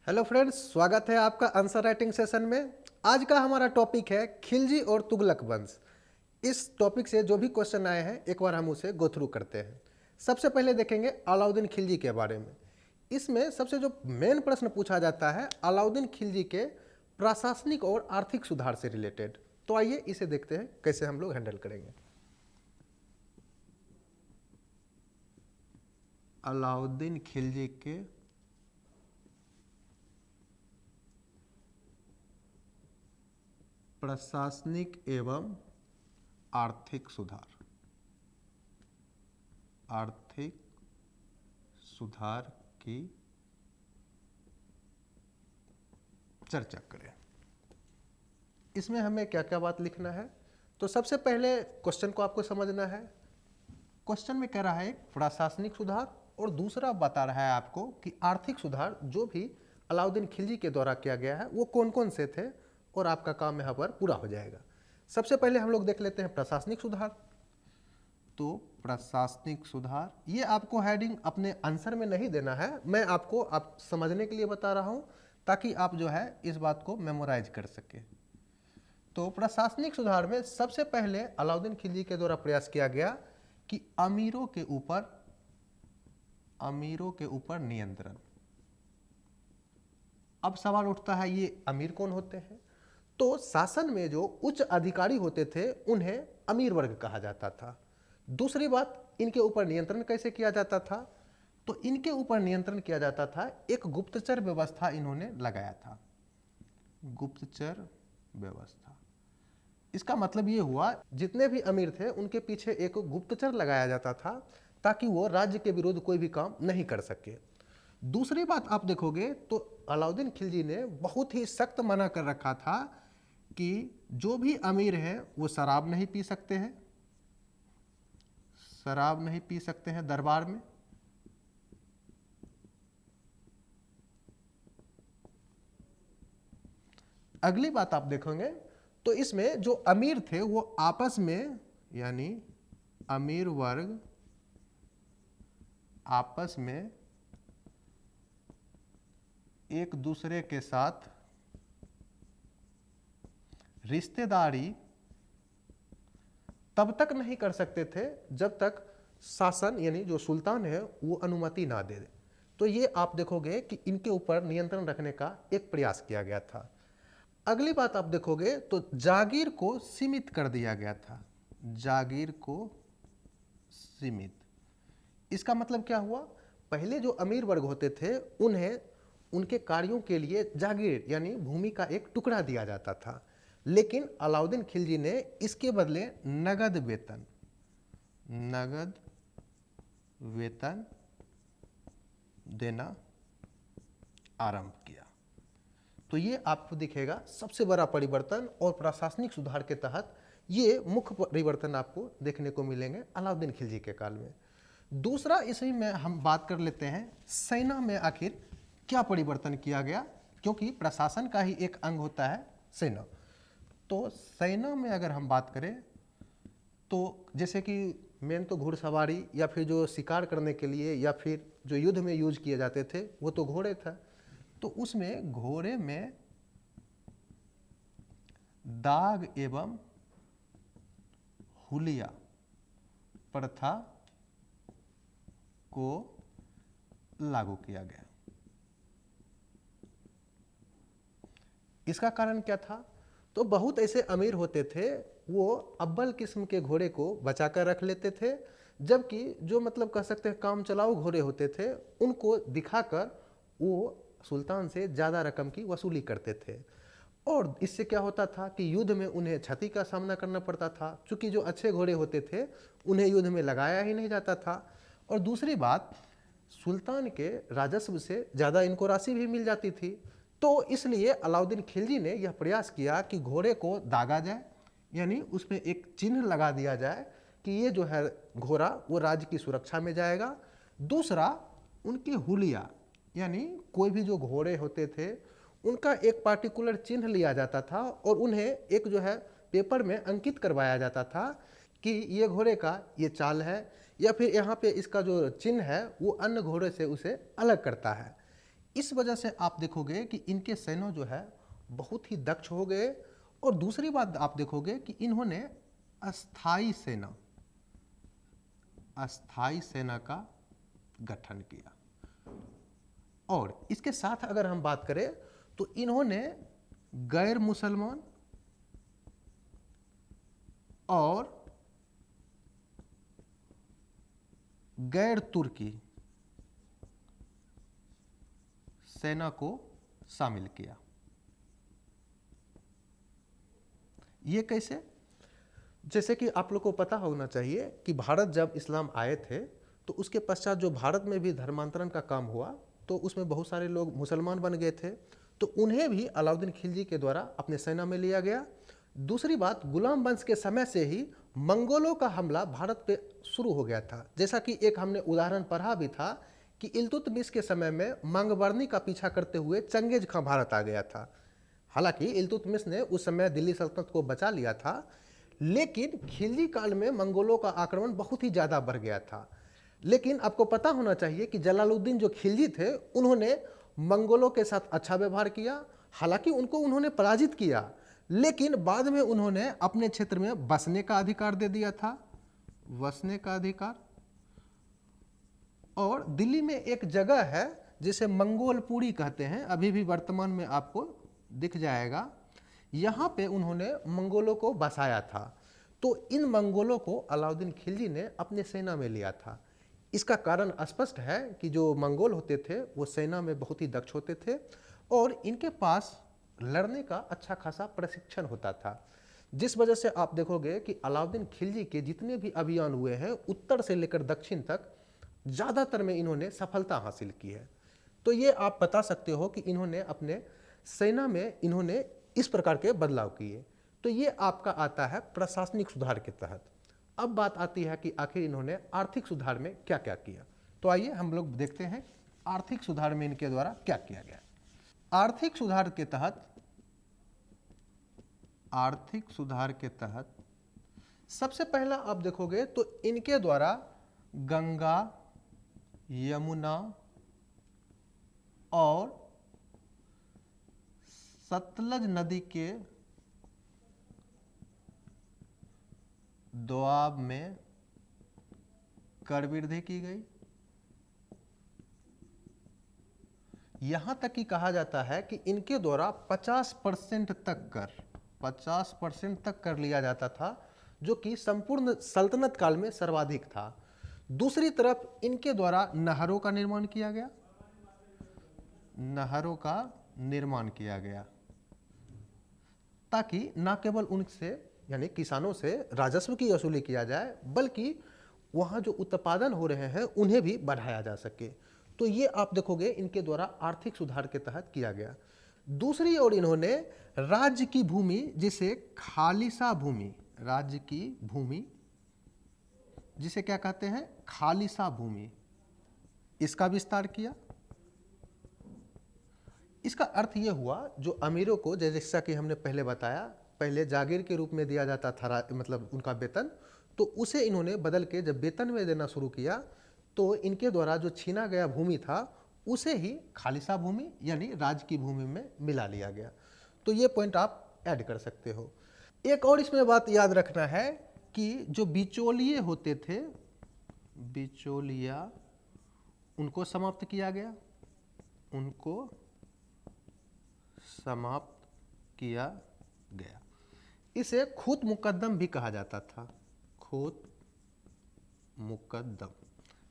Hello friends, स्वागत है आपका आंसर राइटिंग सेशन में। आज का हमारा टॉपिक है खिलजी और तुगलक वंश। इस टॉपिक से जो भी क्वेश्चन आए हैं एक बार हम उसे गो थ्रू करते हैं। सबसे पहले देखेंगे अलाउद्दीन खिलजी के बारे में। इसमें सबसे जो मेन प्रश्न पूछा जाता है अलाउद्दीन खिलजी के प्रशासनिक और आर्थिक सुधार से रिलेटेड। तो आइए इसे देखते हैं कैसे हम लोग हैंडल करेंगे। अलाउद्दीन खिलजी के प्रशासनिक एवं आर्थिक सुधार की चर्चा करें। इसमें हमें क्या क्या बात लिखना है, तो सबसे पहले क्वेश्चन को आपको समझना है। क्वेश्चन में कह रहा है प्रशासनिक सुधार और दूसरा बता रहा है आपको कि आर्थिक सुधार जो भी अलाउद्दीन खिलजी के द्वारा किया गया है वो कौन कौन से थे, और आपका काम यहाँ पर पूरा हो जाएगा। सबसे पहले हम लोग देख लेते हैं प्रशासनिक सुधार। तो प्रशासनिक सुधार ये आपको हेडिंग अपने आंसर में नहीं देना है, मैं आपको आप समझने के लिए बता रहा हूँ ताकि आप जो है इस बात को मेमोराइज कर सके। तो प्रशासनिक सुधार में सबसे पहले अलाउद्दीन खिलजी के द्वारा प्रयास किया गया कि अमीरों के ऊपर नियंत्रण। अब सवाल उठता है ये अमीर कौन होते हैं? तो शासन में जो उच्च अधिकारी होते थे उन्हें अमीर वर्ग कहा जाता था। दूसरी बात, इनके ऊपर नियंत्रण कैसे किया जाता था? तो इनके ऊपर नियंत्रण किया जाता था, एक गुप्तचर व्यवस्था इन्होंने लगाया था। गुप्तचर व्यवस्था, इसका मतलब ये हुआ जितने भी अमीर थे उनके पीछे एक गुप्तचर लगाया जाता था ताकि वो राज्य के विरुद्ध कोई भी काम नहीं कर सके। दूसरी बात आप देखोगे तो अलाउद्दीन खिलजी ने बहुत ही सख्त मना कर रखा था कि जो भी अमीर हैं वो शराब नहीं पी सकते हैं दरबार में। अगली बात आप देखोगे तो इसमें जो अमीर थे वो आपस में, यानी अमीर वर्ग आपस में एक दूसरे के साथ रिश्तेदारी तब तक नहीं कर सकते थे जब तक शासन यानी जो सुल्तान है वो अनुमति ना दे। तो ये आप देखोगे कि इनके ऊपर नियंत्रण रखने का एक प्रयास किया गया था। अगली बात आप देखोगे तो जागीर को सीमित कर दिया गया था। जागीर को सीमित, इसका मतलब क्या हुआ? पहले जो अमीर वर्ग होते थे उन्हें उनके कार्यों के लिए जागीर यानी भूमि का एक टुकड़ा दिया जाता था, लेकिन अलाउद्दीन खिलजी ने इसके बदले नगद वेतन देना आरंभ किया। तो ये आपको दिखेगा सबसे बड़ा परिवर्तन, और प्रशासनिक सुधार के तहत ये मुख्य परिवर्तन आपको देखने को मिलेंगे अलाउद्दीन खिलजी के काल में। दूसरा, इसी में हम बात कर लेते हैं सेना में आखिर क्या परिवर्तन किया गया, क्योंकि प्रशासन का ही एक अंग होता है सेना। तो सेना में अगर हम बात करें तो जैसे कि मेन तो घुड़सवारी या फिर जो शिकार करने के लिए या फिर जो युद्ध में यूज किए जाते थे वो तो घोड़े था। तो उसमें घोड़े में दाग एवं हुलिया प्रथा को लागू किया गया। इसका कारण क्या था? तो बहुत ऐसे अमीर होते थे वो अव्वल किस्म के घोड़े को बचाकर रख लेते थे, जबकि जो मतलब कह सकते हैं काम चलाऊ घोड़े होते थे उनको दिखाकर वो सुल्तान से ज़्यादा रकम की वसूली करते थे। और इससे क्या होता था कि युद्ध में उन्हें क्षति का सामना करना पड़ता था, क्योंकि जो अच्छे घोड़े होते थे उन्हें युद्ध में लगाया ही नहीं जाता था। और दूसरी बात, सुल्तान के राजस्व से ज़्यादा इनको राशि भी मिल जाती थी। तो इसलिए अलाउद्दीन खिलजी ने यह प्रयास किया कि घोड़े को दागा जाए, यानी उसमें एक चिन्ह लगा दिया जाए कि ये जो है घोड़ा वो राज्य की सुरक्षा में जाएगा। दूसरा, उनके हुलिया यानी कोई भी जो घोड़े होते थे उनका एक पार्टिकुलर चिन्ह लिया जाता था और उन्हें एक जो है पेपर में अंकित करवाया जाता था कि ये घोड़े का ये चाल है, या फिर यहाँ पे इसका जो चिन्ह है वो अन्य घोड़े से उसे अलग करता है। इस वजह से आप देखोगे कि इनके सैन्य जो है बहुत ही दक्ष हो गए। और दूसरी बात आप देखोगे कि इन्होंने अस्थाई सेना का गठन किया। और इसके साथ अगर हम बात करें तो इन्होंने गैर मुसलमान और गैर तुर्की सेना को शामिल किया। ये कैसे? जैसे कि आप लोग को पता होना चाहिए कि भारत जब इस्लाम आए थे तो उसके पश्चात जो भारत में भी धर्मांतरण का काम हुआ तो उसमें बहुत सारे लोग मुसलमान बन गए थे, तो उन्हें भी अलाउद्दीन खिलजी के द्वारा अपने सेना में लिया गया। दूसरी बात, गुलाम वंश के समय से ही मंगोलों का हमला भारत पे शुरू हो गया था। जैसा कि एक हमने उदाहरण पढ़ा भी था कि इल्तुतमिश के समय में मंगबर्नी का पीछा करते हुए चंगेज खां भारत आ गया था। हालांकि इल्तुतमिश ने उस समय दिल्ली सल्तनत को बचा लिया था, लेकिन खिलजी काल में मंगोलों का आक्रमण बहुत ही ज़्यादा बढ़ गया था। लेकिन आपको पता होना चाहिए कि जलालुद्दीन जो खिलजी थे उन्होंने मंगोलों के साथ अच्छा व्यवहार किया। हालांकि उनको उन्होंने पराजित किया, लेकिन बाद में उन्होंने अपने क्षेत्र में बसने का अधिकार दे दिया था, बसने का अधिकार। और दिल्ली में एक जगह है जिसे मंगोलपुरी कहते हैं, अभी भी वर्तमान में आपको दिख जाएगा। यहाँ पे उन्होंने मंगोलों को बसाया था। तो इन मंगोलों को अलाउद्दीन खिलजी ने अपने सेना में लिया था। इसका कारण स्पष्ट है कि जो मंगोल होते थे वो सेना में बहुत ही दक्ष होते थे और इनके पास लड़ने का अच्छा खासा प्रशिक्षण होता था, जिस वजह से आप देखोगे कि अलाउद्दीन खिलजी के जितने भी अभियान हुए हैं उत्तर से लेकर दक्षिण तक ज़्यादातर में इन्होंने सफलता हासिल की है। तो ये आप बता सकते हो कि इन्होंने अपने सेना में इन्होंने इस प्रकार के बदलाव किए। तो ये आपका आता है प्रशासनिक सुधार के तहत। अब बात आती है कि आखिर इन्होंने आर्थिक सुधार में क्या क्या किया। तो आइए हम लोग देखते हैं आर्थिक सुधार में इनके द्वारा क्या किया गया। आर्थिक सुधार के तहत सबसे पहला आप देखोगे तो इनके द्वारा गंगा, यमुना और सतलज नदी के दोआब में कर वृद्धि की गई। यहां तक कि कहा जाता है कि इनके द्वारा 50% तक कर लिया जाता था, जो कि संपूर्ण सल्तनत काल में सर्वाधिक था। दूसरी तरफ इनके द्वारा नहरों का निर्माण किया गया, ताकि न केवल उनसे यानी किसानों से राजस्व की वसूली किया जाए, बल्कि वहाँ जो उत्पादन हो रहे हैं उन्हें भी बढ़ाया जा सके। तो ये आप देखोगे इनके द्वारा आर्थिक सुधार के तहत किया गया। दूसरी ओर इन्होंने राज्य की भूमि, जिसे खालिसा भूमि, राज्य की भूमि जिसे क्या कहते हैं, खालिसा भूमि, इसका विस्तार किया। इसका अर्थ ये हुआ जो अमीरों को, जैसा कि हमने पहले बताया, पहले जागीर के रूप में दिया जाता था मतलब उनका वेतन, तो उसे इन्होंने बदल के जब वेतन में देना शुरू किया तो इनके द्वारा जो छीना गया भूमि था उसे ही खालिसा भूमि यानी राज्य की भूमि में मिला लिया गया। तो ये पॉइंट आप ऐड कर सकते हो। एक और इसमें बात याद रखना है कि जो बिचौलिए होते थे, बिचौलिया, उनको समाप्त किया गया, इसे खूत मुकद्दम भी कहा जाता था, खूत मुकद्दम।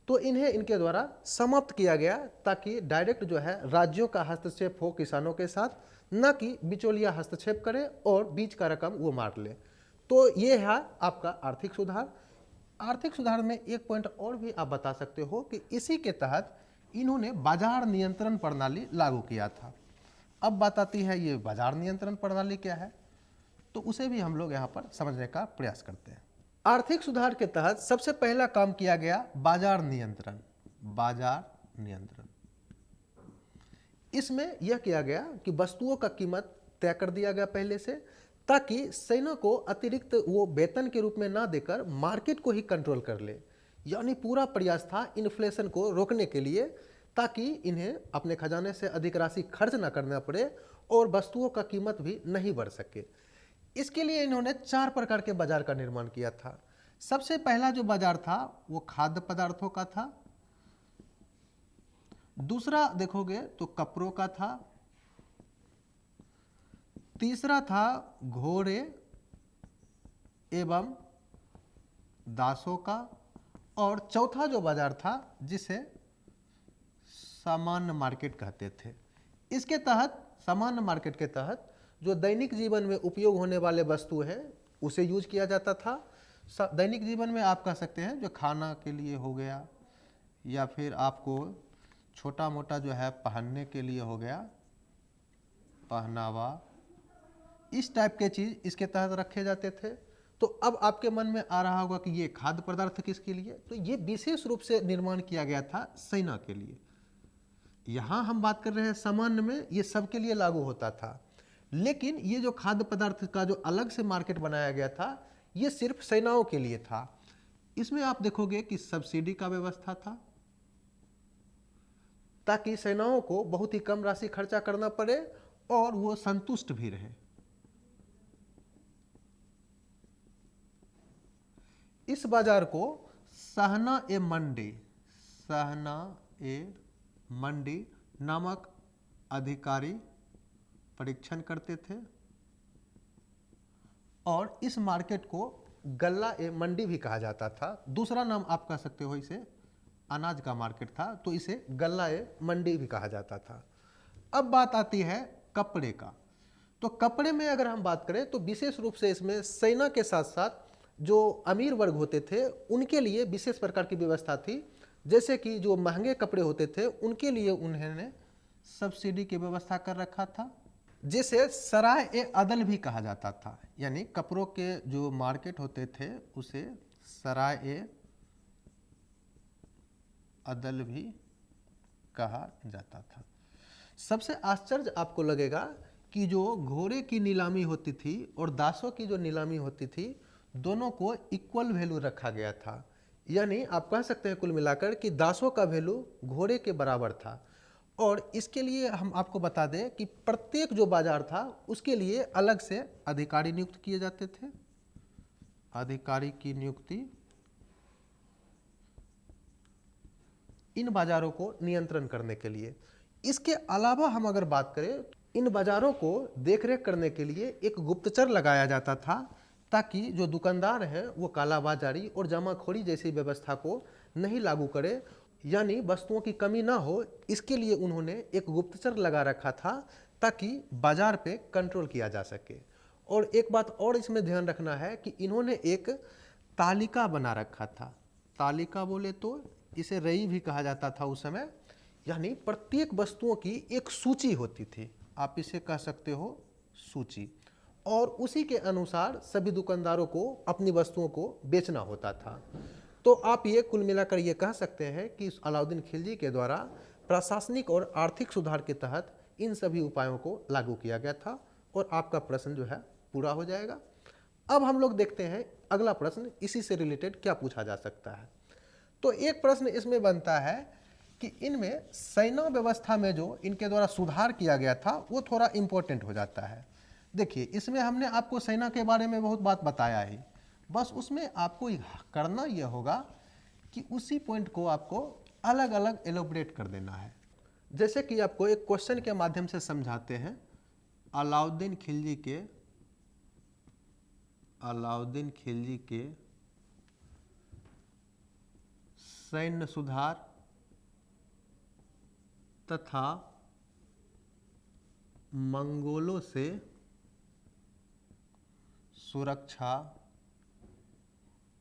तो इन्हें इनके द्वारा समाप्त किया गया ताकि डायरेक्ट जो है राज्यों का हस्तक्षेप हो किसानों के साथ, न कि बिचौलिया हस्तक्षेप करे और बीच का रकम वो मार ले। तो ये है आपका आर्थिक सुधार। आर्थिक सुधार में एक पॉइंट और भी आप बता सकते हो कि इसी के तहत इन्होंने बाजार नियंत्रण प्रणाली लागू किया था। अब बात आती है ये बाजार नियंत्रण प्रणाली क्या है, तो उसे भी हम लोग यहाँ पर समझने का प्रयास करते हैं। आर्थिक सुधार के तहत सबसे पहला काम किया गया बाजार नियंत्रण। इसमें यह किया गया कि वस्तुओं का कीमत तय कर दिया गया पहले से, ताकि सेना को अतिरिक्त वो वेतन के रूप में ना देकर मार्केट को ही कंट्रोल कर ले। यानी पूरा प्रयास था इन्फ्लेशन को रोकने के लिए, ताकि इन्हें अपने खजाने से अधिक राशि खर्च न करना पड़े और वस्तुओं का कीमत भी नहीं बढ़ सके। इसके लिए इन्होंने 4 प्रकार के बाजार का निर्माण किया था। सबसे पहला जो बाजार था वो खाद्य पदार्थों का था, दूसरा देखोगे तो कपड़ों का था, तीसरा था घोड़े एवं दासों का, और चौथा जो बाजार था जिसे सामान्य मार्केट कहते थे। इसके तहत, सामान्य मार्केट के तहत जो दैनिक जीवन में उपयोग होने वाले वस्तु हैं उसे यूज किया जाता था। दैनिक जीवन में आप कह सकते हैं जो खाना के लिए हो गया, या फिर आपको छोटा मोटा जो है पहनने के लिए हो गया, पहनावा, इस टाइप के चीज़ इसके तहत रखे जाते थे। तो अब आपके मन में आ रहा होगा कि ये खाद्य पदार्थ किसके लिए, तो ये विशेष रूप से निर्माण किया गया था सेना के लिए। यहाँ हम बात कर रहे हैं सामान्य में ये सबके लिए लागू होता था, लेकिन ये जो खाद्य पदार्थ का जो अलग से मार्केट बनाया गया था ये सिर्फ सेनाओं के लिए था। इसमें आप देखोगे कि सब्सिडी का व्यवस्था था ताकि सेनाओं को बहुत ही कम राशि खर्चा करना पड़े और वो संतुष्ट भी रहे। इस बाजार को सहना ए मंडी नामक अधिकारी परीक्षण करते थे, और इस मार्केट को गल्ला ए मंडी भी कहा जाता था। दूसरा नाम आप कह सकते हो इसे अनाज का मार्केट था, तो इसे गल्ला ए मंडी भी कहा जाता था। अब बात आती है कपड़े का। तो कपड़े में अगर हम बात करें तो विशेष रूप से इसमें सेना के साथ साथ जो अमीर वर्ग होते थे उनके लिए विशेष प्रकार की व्यवस्था थी। जैसे कि जो महंगे कपड़े होते थे उनके लिए उन्होंने सब्सिडी की व्यवस्था कर रखा था, जिसे सराय ए अदल भी कहा जाता था। यानी कपड़ों के जो मार्केट होते थे उसे सराय ए अदल भी कहा जाता था। सबसे आश्चर्य आपको लगेगा कि जो घोड़े की नीलामी होती थी और दासों की जो नीलामी होती थी, दोनों को इक्वल वैल्यू रखा गया था। यानी आप कह सकते हैं कुल मिलाकर कि दासों का वैल्यू घोड़े के बराबर था। और इसके लिए हम आपको बता दें कि प्रत्येक जो बाजार था उसके लिए अलग से अधिकारी नियुक्त किए जाते थे। अधिकारी की नियुक्ति इन बाजारों को नियंत्रण करने के लिए। इसके अलावा हम अगर बात करें, इन बाजारों को देखरेख करने के लिए एक गुप्तचर लगाया जाता था ताकि जो दुकानदार हैं वो कालाबाजारी और जमाखोरी जैसी व्यवस्था को नहीं लागू करे, यानी वस्तुओं की कमी ना हो। इसके लिए उन्होंने एक गुप्तचर लगा रखा था ताकि बाजार पे कंट्रोल किया जा सके। और एक बात और इसमें ध्यान रखना है कि इन्होंने एक तालिका बना रखा था। तालिका बोले तो इसे रई भी कहा जाता था उस समय, यानी प्रत्येक वस्तुओं की एक सूची होती थी, आप इसे कह सकते हो सूची, और उसी के अनुसार सभी दुकानदारों को अपनी वस्तुओं को बेचना होता था। तो आप ये कुल मिलाकर ये कह सकते हैं कि अलाउद्दीन खिलजी के द्वारा प्रशासनिक और आर्थिक सुधार के तहत इन सभी उपायों को लागू किया गया था। और आपका प्रश्न जो है पूरा हो जाएगा। अब हम लोग देखते हैं अगला प्रश्न इसी से रिलेटेड क्या पूछा जा सकता है। तो एक प्रश्न इसमें बनता है कि इनमें सेना व्यवस्था में जो इनके द्वारा सुधार किया गया था वो थोड़ा इम्पोर्टेंट हो जाता है। देखिए, इसमें हमने आपको सेना के बारे में बहुत बात बताया ही, बस उसमें आपको करना यह होगा कि उसी पॉइंट को आपको अलग अलग एलोबरेट कर देना है। जैसे कि आपको एक क्वेश्चन के माध्यम से समझाते हैं। अलाउद्दीन खिलजी के सैन्य सुधार तथा मंगोलों से सुरक्षा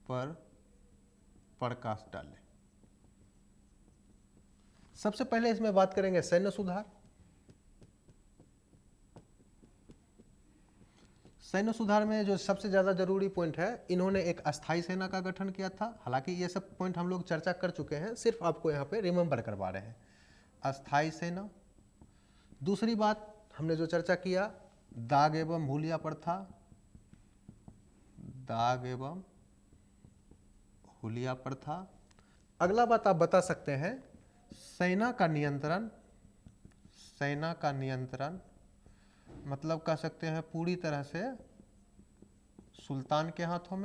पर प्रकाश डालें। सबसे पहले इसमें बात करेंगे सैन्य सुधार। सैन्य सुधार में जो सबसे ज़्यादा जरूरी पॉइंट है, इन्होंने एक अस्थाई सेना का गठन किया था। हालांकि ये सब पॉइंट हम लोग चर्चा कर चुके हैं, सिर्फ आपको यहाँ पे रिमेंबर करवा रहे हैं। अस्थाई सेना। दूसरी बात हमने जो चर्चा किया, दाग एवं हुलिया प्रथा। दाग एवं हुलिया प्रथा। अगला बात आप बता सकते हैं सेना का नियंत्रण मतलब कह सकते हैं पूरी तरह से सुल्तान के हाथों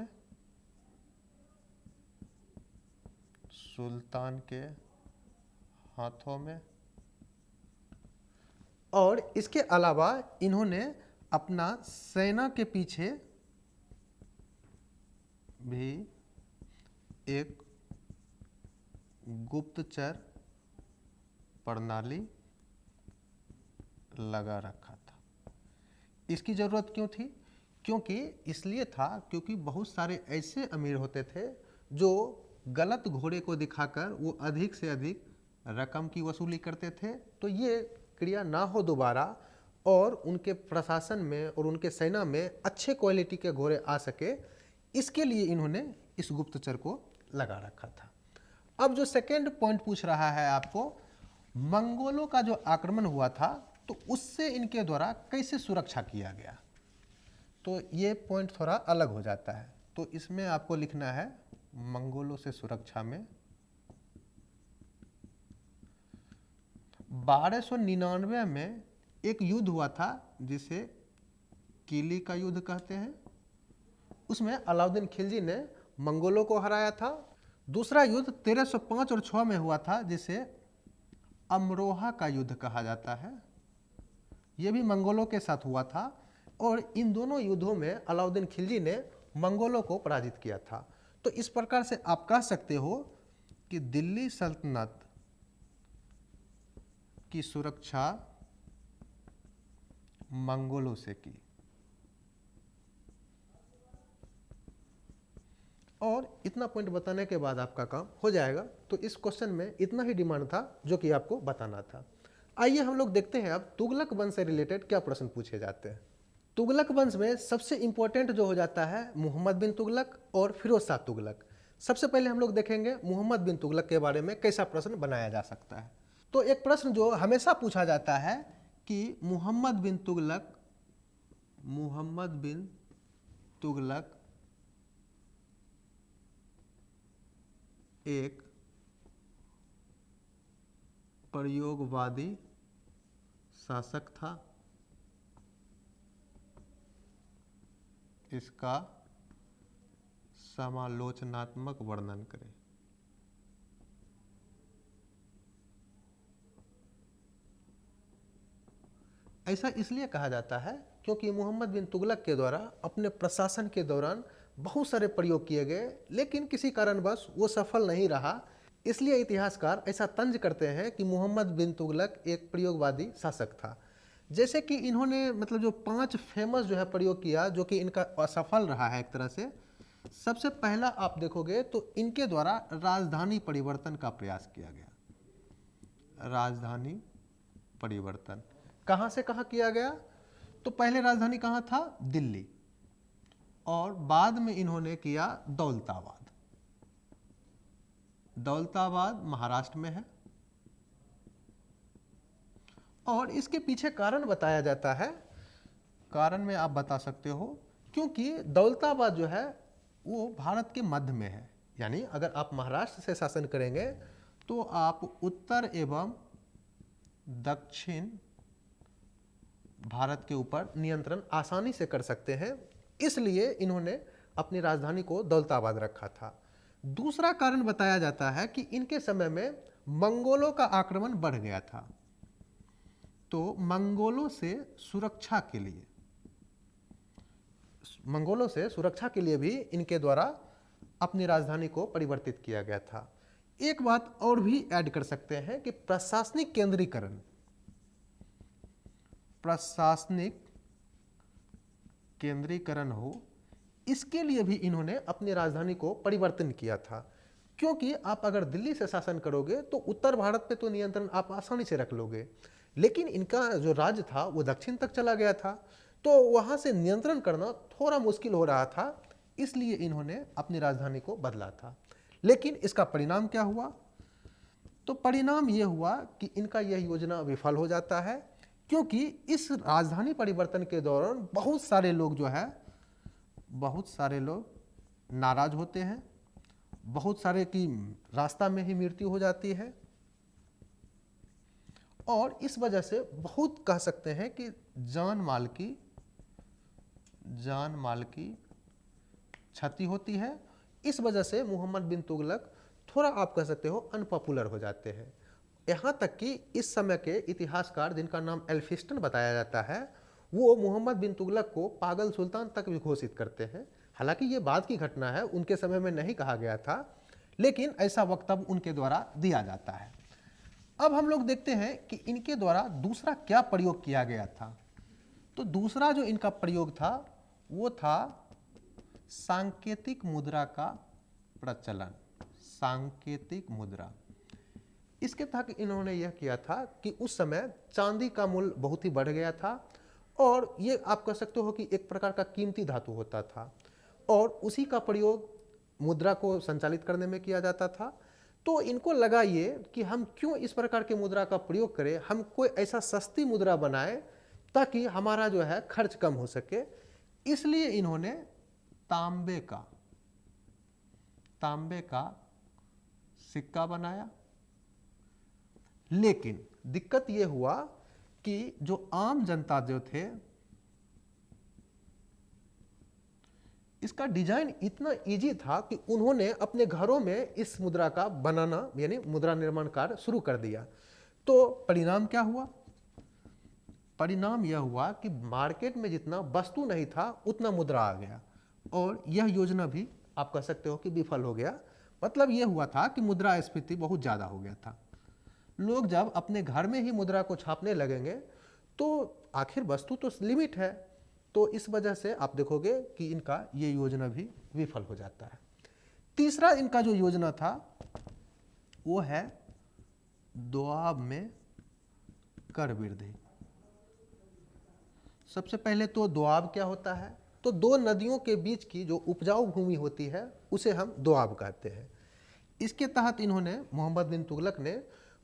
में, और इसके अलावा इन्होंने अपना सेना के पीछे भी एक गुप्तचर प्रणाली लगा रखा था। इसकी जरूरत क्यों थी? क्योंकि इसलिए था क्योंकि बहुत सारे ऐसे अमीर होते थे जो गलत घोड़े को दिखाकर वो अधिक से अधिक रकम की वसूली करते थे। तो ये क्रिया ना हो दोबारा और उनके प्रशासन में और उनके सेना में अच्छे क्वालिटी के घोड़े आ सके, इसके लिए इन्होंने इस गुप्तचर को लगा रखा था। अब जो सेकेंड पॉइंट पूछ रहा है आपको, मंगोलों का जो आक्रमण हुआ था तो उससे इनके द्वारा कैसे सुरक्षा किया गया, तो ये पॉइंट थोड़ा अलग हो जाता है। तो इसमें आपको लिखना है मंगोलों से सुरक्षा में 1299 में एक युद्ध हुआ था जिसे किली का युद्ध कहते हैं। उसमें अलाउद्दीन खिलजी ने मंगोलों को हराया था। दूसरा युद्ध 1305 और 6 में हुआ था जिसे अमरोहा का युद्ध कहा जाता है। यह भी मंगोलों के साथ हुआ था और इन दोनों युद्धों में अलाउद्दीन खिलजी ने मंगोलों को पराजित किया था। तो इस प्रकार से आप कह सकते हो कि दिल्ली सल्तनत की सुरक्षा मंगोलों से की। और इतना पॉइंट बताने के बाद आपका काम हो जाएगा। तो इस क्वेश्चन में इतना ही डिमांड था जो कि आपको बताना था। आइए हम लोग देखते हैं अब तुगलक वंश से रिलेटेड क्या प्रश्न पूछे जाते हैं। तुगलक वंश में सबसे इंपॉर्टेंट जो हो जाता है मोहम्मद बिन तुगलक और फिरोज शाह तुगलक। सबसे पहले हम लोग देखेंगे मोहम्मद बिन तुगलक के बारे में कैसा प्रश्न बनाया जा सकता है। तो एक प्रश्न जो हमेशा पूछा जाता है कि मोहम्मद बिन तुगलक एक प्रयोगवादी शासक था। इसका समालोचनात्मक वर्णन करें। ऐसा इसलिए कहा जाता है क्योंकि मोहम्मद बिन तुगलक के द्वारा अपने प्रशासन के दौरान बहुत सारे प्रयोग किए गए, लेकिन किसी कारणवश वो सफल नहीं रहा। इसलिए इतिहासकार ऐसा तंज करते हैं कि मोहम्मद बिन तुगलक एक प्रयोगवादी शासक था। जैसे कि इन्होंने मतलब जो 5 फेमस जो है प्रयोग किया जो कि इनका असफल रहा है एक तरह से। सबसे पहला आप देखोगे तो इनके द्वारा राजधानी परिवर्तन का प्रयास किया गया। राजधानी परिवर्तन कहाँ से कहाँ किया गया? तो पहले राजधानी कहाँ था? दिल्ली, और बाद में इन्होंने किया दौलताबाद। दौलताबाद महाराष्ट्र में है। और इसके पीछे कारण बताया जाता है। कारण में आप बता सकते हो क्योंकि दौलताबाद जो है वो भारत के मध्य में है। यानी अगर आप महाराष्ट्र से शासन करेंगे तो आप उत्तर एवं दक्षिण भारत के ऊपर नियंत्रण आसानी से कर सकते हैं। इसलिए इन्होंने अपनी राजधानी को दौलताबाद रखा था। दूसरा कारण बताया जाता है कि इनके समय में मंगोलों का आक्रमण बढ़ गया था। तो मंगोलों से सुरक्षा के लिए भी इनके द्वारा अपनी राजधानी को परिवर्तित किया गया था। एक बात और भी ऐड कर सकते हैं कि प्रशासनिक केंद्रीकरण हो, इसके लिए भी इन्होंने अपनी राजधानी को परिवर्तन किया था। क्योंकि आप अगर दिल्ली से शासन करोगे तो उत्तर भारत पे तो नियंत्रण आप आसानी से रख लोगे, लेकिन इनका जो राज्य था वो दक्षिण तक चला गया था, तो वहां से नियंत्रण करना थोड़ा मुश्किल हो रहा था। इसलिए इन्होंने अपनी राजधानी को बदला था। लेकिन इसका परिणाम क्या हुआ? तो परिणाम यह हुआ कि इनका यह योजना विफल हो जाता है, क्योंकि इस राजधानी परिवर्तन के दौरान बहुत सारे लोग नाराज होते हैं, बहुत सारे की रास्ता में ही मृत्यु हो जाती है। और इस वजह से बहुत कह सकते हैं कि जान माल की क्षति होती है। इस वजह से मोहम्मद बिन तुगलक थोड़ा आप कह सकते हो अनपॉपुलर हो जाते हैं। यहाँ तक कि इस समय के इतिहासकार जिनका नाम एल्फिस्टन बताया जाता है, वो मोहम्मद बिन तुगलक को पागल सुल्तान तक भी घोषित करते हैं। हालांकि ये बाद की घटना है, उनके समय में नहीं कहा गया था, लेकिन ऐसा वक्तव्य उनके द्वारा दिया जाता है। अब हम लोग देखते हैं कि इनके द्वारा दूसरा क्या प्रयोग किया गया था। तो दूसरा जो इनका प्रयोग था वो था सांकेतिक मुद्रा का प्रचलन। सांकेतिक मुद्रा, इसके तहत इन्होंने यह किया था कि उस समय चांदी का मूल्य बहुत ही बढ़ गया था और ये आप कह सकते हो कि एक प्रकार का कीमती धातु होता था और उसी का प्रयोग मुद्रा को संचालित करने में किया जाता था। तो इनको लगा ये कि हम क्यों इस प्रकार के मुद्रा का प्रयोग करें, हम कोई ऐसा सस्ती मुद्रा बनाए ताकि हमारा जो है खर्च कम हो सके। इसलिए इन्होंने तांबे का सिक्का बनाया। लेकिन दिक्कत यह हुआ कि जो आम जनता जो थे, इसका डिजाइन इतना इजी था कि उन्होंने अपने घरों में इस मुद्रा का बनाना यानी मुद्रा निर्माण कार्य शुरू कर दिया। तो परिणाम क्या हुआ? परिणाम यह हुआ कि मार्केट में जितना वस्तु नहीं था उतना मुद्रा आ गया और यह योजना भी आप कह सकते हो कि विफल हो गया। मतलब यह हुआ था कि मुद्रास्फीति बहुत ज़्यादा हो गया था। लोग जब अपने घर में ही मुद्रा को छापने लगेंगे तो आखिर वस्तु तो लिमिट है, तो इस वजह से आप देखोगे कि इनका ये योजना भी विफल हो जाता है। तीसरा इनका जो योजना था वो है दोआब में कर वृद्धि। सबसे पहले तो दोआब क्या होता है? तो दो नदियों के बीच की जो उपजाऊ भूमि होती है उसे हम दोआब कहते हैं। इसके तहत इन्होंने मोहम्मद बिन तुगलक ने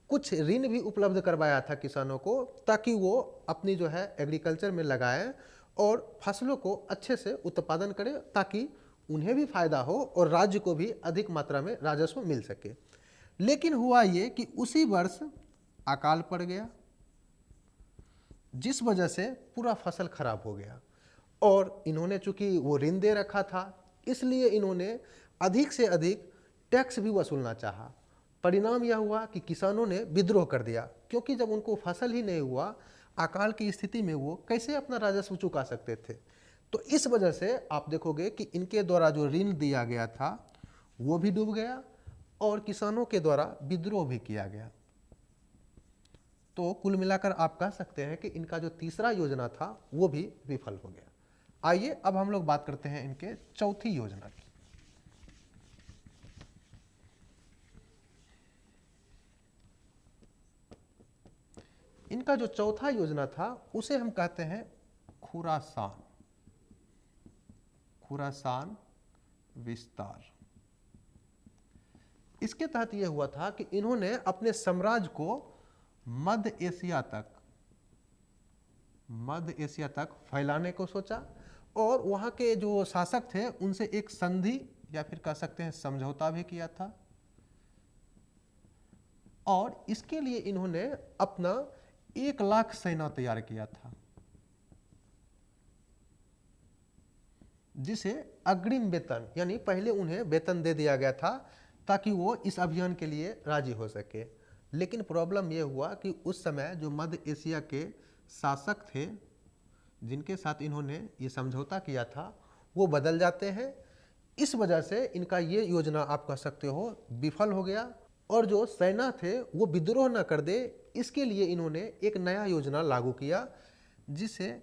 कुछ ऋण भी उपलब्ध करवाया था किसानों को, ताकि वो अपनी जो है एग्रीकल्चर में लगाएं और फसलों को अच्छे से उत्पादन करें ताकि उन्हें भी फायदा हो और राज्य को भी अधिक मात्रा में राजस्व मिल सके। लेकिन हुआ ये कि उसी वर्ष अकाल पड़ गया, जिस वजह से पूरा फसल खराब हो गया और इन्होंने चूंकि वो ऋण दे रखा था इसलिए इन्होंने अधिक से अधिक टैक्स भी वसूलना चाहा। परिणाम यह हुआ कि किसानों ने विद्रोह कर दिया, क्योंकि जब उनको फसल ही नहीं हुआ, अकाल की स्थिति में वो कैसे अपना राजस्व चुका सकते थे। तो इस वजह से आप देखोगे कि इनके द्वारा जो ऋण दिया गया था वो भी डूब गया और किसानों के द्वारा विद्रोह भी किया गया। तो कुल मिलाकर आप कह सकते हैं कि इनका जो तीसरा योजना था वो भी विफल हो गया। आइए अब हम लोग बात करते हैं इनके चौथी योजना की। इनका जो चौथा योजना था उसे हम कहते हैं खुरासान विस्तार। इसके तहत यह हुआ था कि इन्होंने अपने साम्राज्य को मध्य एशिया तक फैलाने को सोचा और वहाँ के जो शासक थे उनसे एक संधि या फिर कह सकते हैं समझौता भी किया था। और इसके लिए इन्होंने अपना 1 लाख सेना तैयार किया था, जिसे अग्रिम वेतन यानी पहले उन्हें वेतन दे दिया गया था ताकि वो इस अभियान के लिए राजी हो सके। लेकिन प्रॉब्लम यह हुआ कि उस समय जो मध्य एशिया के शासक थे जिनके साथ इन्होंने ये समझौता किया था वो बदल जाते हैं। इस वजह से इनका ये योजना आप कह सकते हो विफल हो गया और जो सेना थे वो विद्रोह न कर दे, इसके लिए इन्होंने एक नया योजना लागू किया जिसे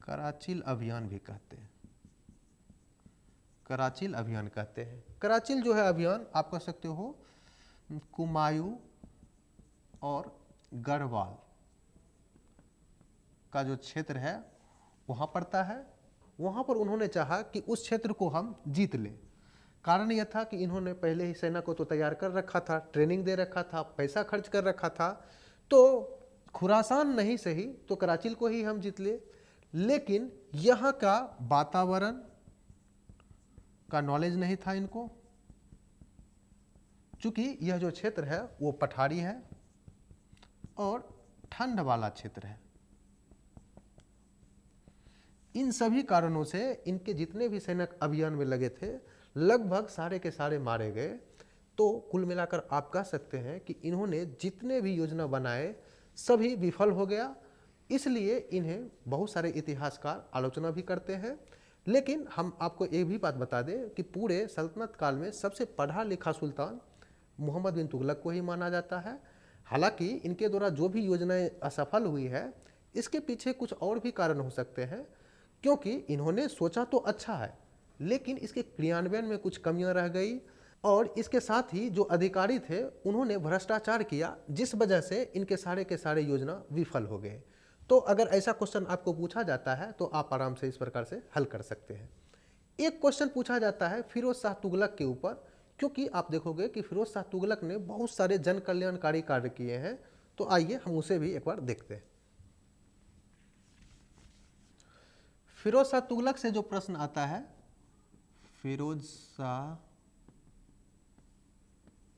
कराचिल अभियान भी कहते हैं। कराचिल अभियान कहते हैं। कराचिल जो है अभियान आप कह सकते हो कुमायूं और गढ़वाल का जो क्षेत्र है वहाँ पड़ता है। वहाँ पर उन्होंने चाहा कि उस क्षेत्र को हम जीत लें। कारण यह था कि इन्होंने पहले ही सेना को तो तैयार कर रखा था, ट्रेनिंग दे रखा था, पैसा खर्च कर रखा था, तो खुरासान नहीं सही तो कराचिल को ही हम जीत ले। लेकिन यहाँ का वातावरण का नॉलेज नहीं था इनको, चूंकि यह जो क्षेत्र है वो पठारी है और ठंड वाला क्षेत्र है। इन सभी कारणों से इनके जितने भी सैनिक अभियान में लगे थे लगभग सारे के सारे मारे गए। तो कुल मिलाकर आप कह सकते हैं कि इन्होंने जितने भी योजना बनाए सभी विफल हो गया। इसलिए इन्हें बहुत सारे इतिहासकार आलोचना भी करते हैं। लेकिन हम आपको एक भी बात बता दें कि पूरे सल्तनत काल में सबसे पढ़ा लिखा सुल्तान मोहम्मद बिन तुगलक को ही माना जाता है। हालांकि इनके द्वारा जो भी योजनाएं असफल हुई है इसके पीछे कुछ और भी कारण हो सकते हैं, क्योंकि इन्होंने सोचा तो अच्छा है लेकिन इसके क्रियान्वयन में कुछ कमियां रह गई और इसके साथ ही जो अधिकारी थे उन्होंने भ्रष्टाचार किया, जिस वजह से इनके सारे के सारे योजना विफल हो गए। तो अगर ऐसा क्वेश्चन आपको पूछा जाता है तो आप आराम से इस प्रकार से हल कर सकते हैं। एक क्वेश्चन पूछा जाता है फिरोज शाह तुगलक के ऊपर, क्योंकि आप देखोगे कि फिरोज शाह तुगलक ने बहुत सारे जन कल्याणकारी कार्य किए हैं। तो आइए हम उसे भी एक बार देखते हैं। फिरोज शाह तुगलक से जो प्रश्न आता है, फिरोज शाह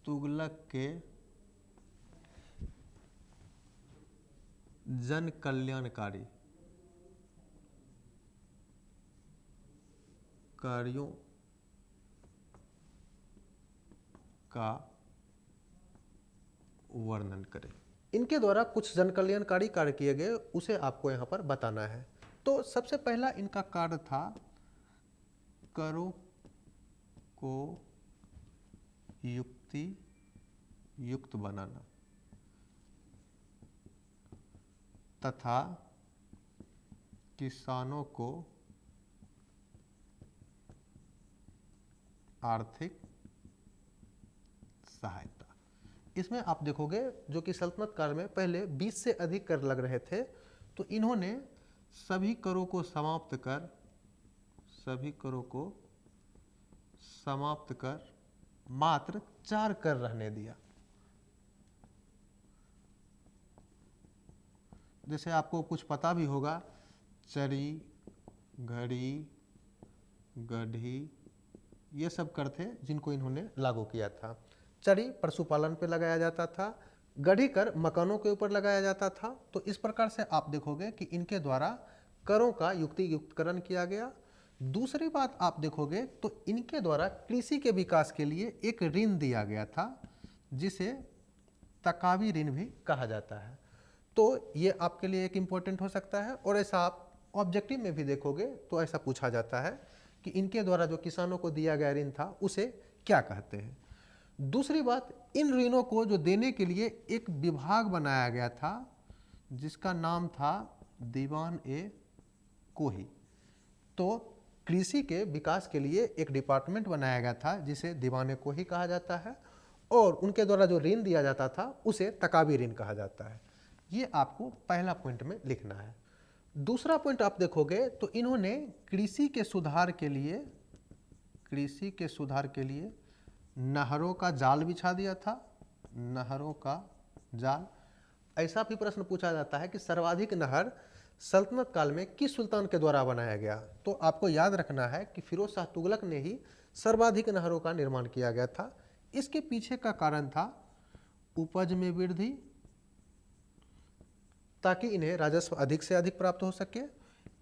तुगलक के जन कल्याणकारी कार्यों का वर्णन करें। इनके द्वारा कुछ जन कल्याणकारी कार्य किए गए उसे आपको यहाँ पर बताना है। तो सबसे पहला इनका कार्य था करों को युक्ति युक्त बनाना तथा किसानों को आर्थिक सहायता। इसमें आप देखोगे जो कि सल्तनत काल में पहले 20 से अधिक कर लग रहे थे, तो इन्होंने सभी करों को समाप्त कर मात्र 4 कर रहने दिया। जैसे आपको कुछ पता भी होगा, चरी, घड़ी, गढ़ी, ये सब कर थे जिनको इन्होंने लागू किया था। चरी पशुपालन पे लगाया जाता था, गढ़ी कर मकानों के ऊपर लगाया जाता था। तो इस प्रकार से आप देखोगे कि इनके द्वारा करों का युक्ति युक्तकरण किया गया। दूसरी बात आप देखोगे तो इनके द्वारा कृषि के विकास के लिए एक ऋण दिया गया था जिसे तकावी ऋण भी कहा जाता है। तो ये आपके लिए एक इम्पोर्टेंट हो सकता है और ऐसा आप ऑब्जेक्टिव में भी देखोगे तो ऐसा पूछा जाता है कि इनके द्वारा जो किसानों को दिया गया ऋण था उसे क्या कहते हैं। दूसरी बात, इन ऋणों को जो देने के लिए एक विभाग बनाया गया था जिसका नाम था दीवान ए कोही। तो कृषि के विकास के लिए एक डिपार्टमेंट बनाया गया था जिसे दीवान ए कोही कहा जाता है और उनके द्वारा जो ऋण दिया जाता था उसे तकावी ऋण कहा जाता है। ये आपको पहला पॉइंट में लिखना है। दूसरा पॉइंट आप देखोगे तो इन्होंने कृषि के सुधार के लिए नहरों का जाल बिछा दिया था। नहरों का जाल। ऐसा भी प्रश्न पूछा जाता है कि सर्वाधिक नहर सल्तनत काल में किस सुल्तान के द्वारा बनाया गया। तो आपको याद रखना है कि फिरोज शाह तुगलक ने ही सर्वाधिक नहरों का निर्माण किया गया था। इसके पीछे का कारण था उपज में वृद्धि, ताकि इन्हें राजस्व अधिक से अधिक प्राप्त हो सके।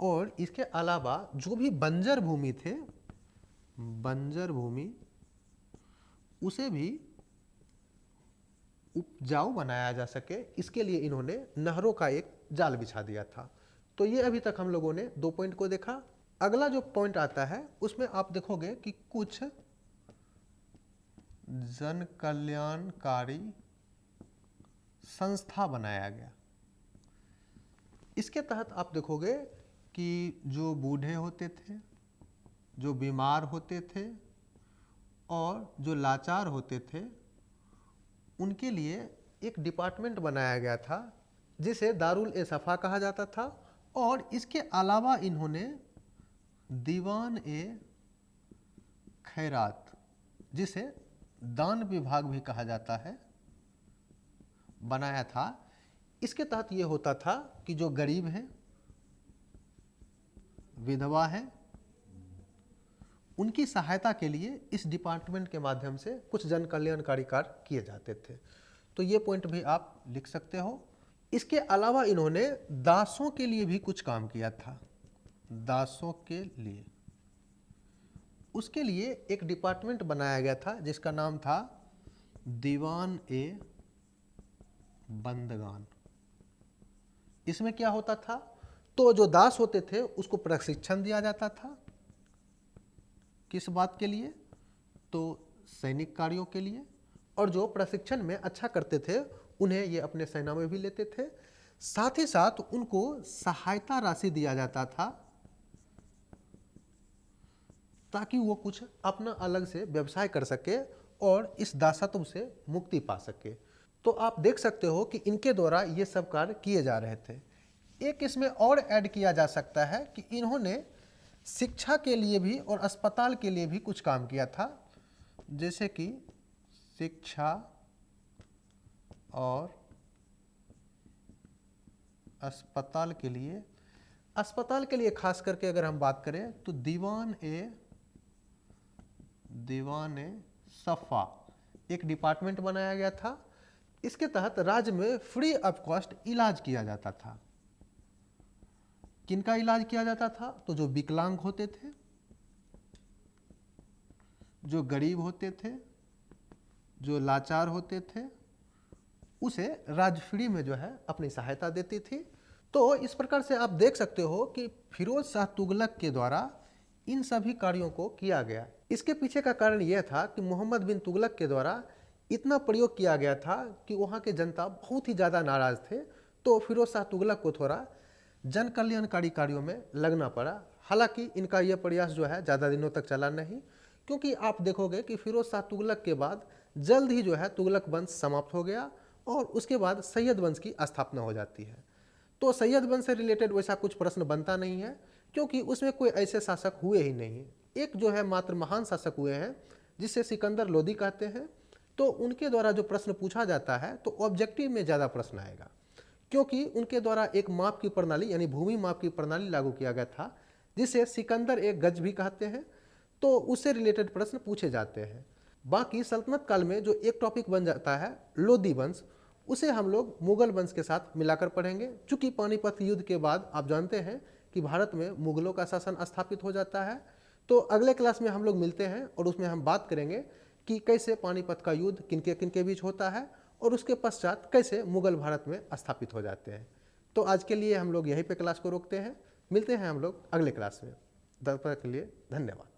और इसके अलावा जो भी बंजर भूमि थे, बंजर भूमि उसे भी उपजाऊ बनाया जा सके, इसके लिए इन्होंने नहरों का एक जाल बिछा दिया था। तो ये अभी तक हम लोगों ने 2 पॉइंट को देखा। अगला जो पॉइंट आता है उसमें आप देखोगे कि कुछ जन कल्याणकारी संस्था बनाया गया। इसके तहत आप देखोगे कि जो बूढ़े होते थे, जो बीमार होते थे और जो लाचार होते थे, उनके लिए एक डिपार्टमेंट बनाया गया था जिसे दारुल ए सफ़ा कहा जाता था। और इसके अलावा इन्होंने दीवान ए खैरात, जिसे दान विभाग भी कहा जाता है, बनाया था। इसके तहत ये होता था कि जो गरीब हैं, विधवा हैं, उनकी सहायता के लिए इस डिपार्टमेंट के माध्यम से कुछ जन कल्याणकारी कार्य किए जाते थे। तो ये पॉइंट भी आप लिख सकते हो। इसके अलावा इन्होंने दासों के लिए भी कुछ काम किया था, दासों के लिए। उसके लिए एक डिपार्टमेंट बनाया गया था जिसका नाम था दीवान ए बंदगान। इसमें क्या होता था, तो जो दास होते थे उसको प्रशिक्षण दिया जाता था। किस बात के लिए, तो सैनिक कार्यों के लिए। और जो प्रशिक्षण में अच्छा करते थे उन्हें ये अपने सेना में भी लेते थे। साथ ही साथ उनको सहायता राशि दिया जाता था ताकि वो कुछ अपना अलग से व्यवसाय कर सके और इस दासत्व से मुक्ति पा सके। तो आप देख सकते हो कि इनके द्वारा ये सब कार्य किए जा रहे थे। एक इसमें और ऐड किया जा सकता है कि इन्होंने शिक्षा के लिए भी और अस्पताल के लिए भी कुछ काम किया था, जैसे कि शिक्षा और अस्पताल के लिए। अस्पताल के लिए खास करके अगर हम बात करें तो दीवान ए सफ़ा एक डिपार्टमेंट बनाया गया था। इसके तहत राज्य में फ्री ऑफ कॉस्ट इलाज किया जाता था। किनका इलाज किया जाता था, तो जो विकलांग होते थे, जो गरीब होते थे, जो लाचार होते थे, उसे राज्य फ्री में जो है अपनी सहायता देती थी। तो इस प्रकार से आप देख सकते हो कि फिरोज शाह तुगलक के द्वारा इन सभी कार्यों को किया गया। इसके पीछे का कारण यह था कि मोहम्मद बिन तुगलक के द्वारा इतना प्रयोग किया गया था कि वहाँ के जनता बहुत ही ज़्यादा नाराज़ थे। तो फिरोज शाह तुगलक को थोड़ा जन कल्याणकारी कार्यों में लगना पड़ा। हालांकि इनका यह प्रयास जो है ज़्यादा दिनों तक चला नहीं, क्योंकि आप देखोगे कि फिरोज शाह तुगलक के बाद जल्द ही जो है तुगलक वंश समाप्त हो गया और उसके बाद सैयद वंश की स्थापना हो जाती है। तो सैयद वंश से रिलेटेड वैसा कुछ प्रश्न बनता नहीं है, क्योंकि उसमें कोई ऐसे शासक हुए ही नहीं। एक जो है मात्र महान शासक हुए हैं जिसे सिकंदर लोदी कहते हैं। तो उनके द्वारा जो प्रश्न पूछा जाता है तो ऑब्जेक्टिव में ज़्यादा प्रश्न आएगा, क्योंकि उनके द्वारा एक माप की प्रणाली यानी भूमि माप की प्रणाली लागू किया गया था जिसे सिकंदर एक गज भी कहते हैं। तो उससे रिलेटेड प्रश्न पूछे जाते हैं। बाकी सल्तनत काल में जो एक टॉपिक बन जाता है लोदी वंश, उसे हम लोग मुगल वंश के साथ मिलाकर पढ़ेंगे। चूँकि पानीपत युद्ध के बाद आप जानते हैं कि भारत में मुगलों का शासन स्थापित हो जाता है। तो अगले क्लास में हम लोग मिलते हैं और उसमें हम बात करेंगे कि कैसे पानीपत का युद्ध किनके किनके बीच होता है और उसके पश्चात कैसे मुगल भारत में स्थापित हो जाते हैं। तो आज के लिए हम लोग यहीं पे क्लास को रोकते हैं। मिलते हैं हम लोग अगले क्लास में। तब तक के लिए धन्यवाद।